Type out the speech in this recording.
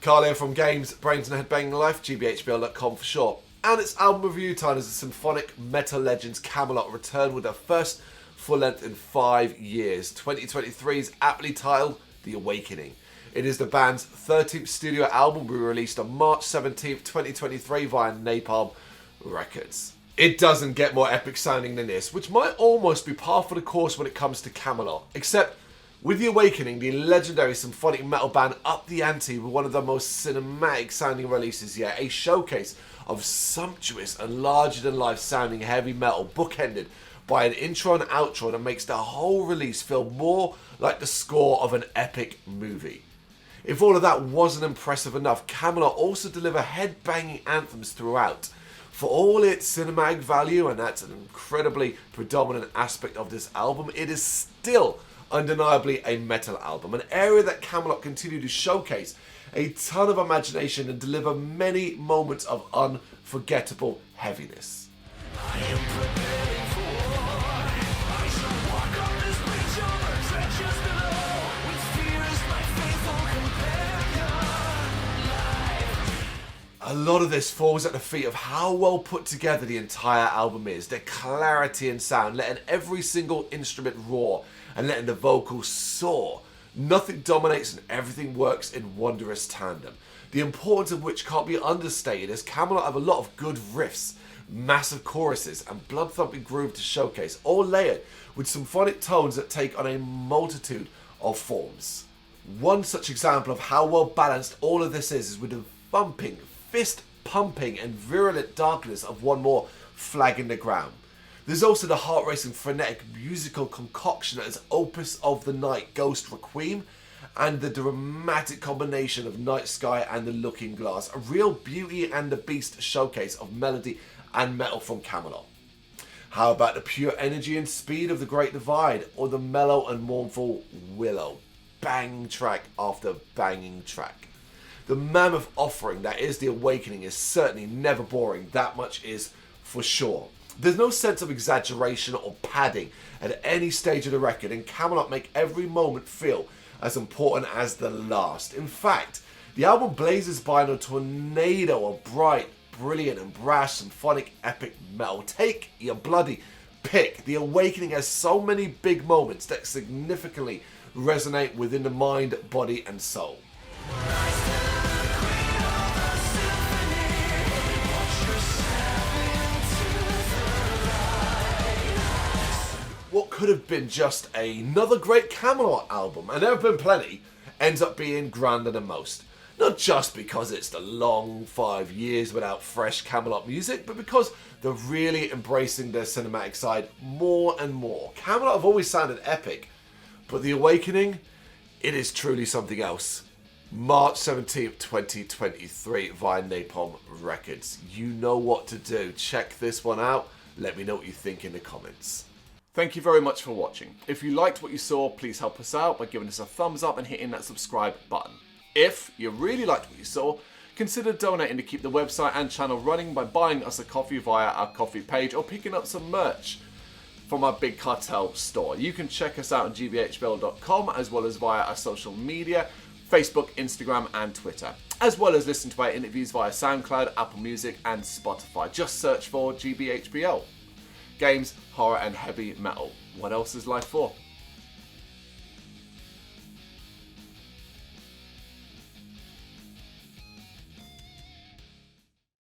Carl here from Brrraaains A Head-Banging Life, gbhbl.com for short. And it's album review time as the symphonic metal legends Kamelot return with their first full length in 5 years. 2023's aptly titled The Awakening. It is the band's 13th studio album, released on March 17th, 2023 via Napalm Records. It doesn't get more epic sounding than this, which might almost be par for the course when it comes to Kamelot, except with The Awakening, the legendary symphonic metal band upped the ante with one of the most cinematic sounding releases yet, a showcase of sumptuous and larger than life sounding heavy metal bookended by an intro and outro that makes the whole release feel more like the score of an epic movie. If all of that wasn't impressive enough, Kamelot also deliver head-banging anthems throughout. For all its cinematic value, and that's an incredibly predominant aspect of this album, it is still undeniably a metal album, an area that Kamelot continue to showcase a ton of imagination and deliver many moments of unforgettable heaviness. A lot of this falls at the feet of how well put together the entire album is, their clarity and sound, letting every single instrument roar and letting the vocals soar. Nothing dominates and everything works in wondrous tandem. The importance of which can't be understated, as Kamelot have a lot of good riffs, massive choruses and blood-thumping groove to showcase, all layered with symphonic tones that take on a multitude of forms. One such example of how well balanced all of this is with the thumping, fist-pumping and virulent darkness of One More Flag in the Ground. There's also the heart-racing, frenetic musical concoction as Opus of the Night, Ghost Requiem, and the dramatic combination of Night Sky and The Looking Glass, a real Beauty and the Beast showcase of melody and metal from Kamelot. How about the pure energy and speed of The Great Divide, or the mellow and mournful Willow? Bang track after banging track. The mammoth offering that is The Awakening is certainly never boring, that much is for sure. There's no sense of exaggeration or padding at any stage of the record, and Kamelot make every moment feel as important as the last. In fact, the album blazes by in a tornado of bright, brilliant and brash symphonic epic metal. Take your bloody pick. The Awakening has so many big moments that significantly resonate within the mind, body and soul. What could have been just another great Kamelot album, and there have been plenty, ends up being grander than most. Not just because it's the long 5 years without fresh Kamelot music, but because they're really embracing their cinematic side more and more. Kamelot have always sounded epic, but The Awakening, it is truly something else. March 17th, 2023 via Napalm Records. You know what to do. Check this one out. Let me know what you think in the comments. Thank you very much for watching. If you liked what you saw, please help us out by giving us a thumbs up and hitting that subscribe button. If you really liked what you saw, consider donating to keep the website and channel running by buying us a coffee via our coffee page or picking up some merch from our Big Cartel store. You can check us out on gbhbl.com as well as via our social media, Facebook, Instagram and Twitter, as well as listen to our interviews via SoundCloud, Apple Music and Spotify. Just search for GBHBL. Games, horror and heavy metal. What else is life for?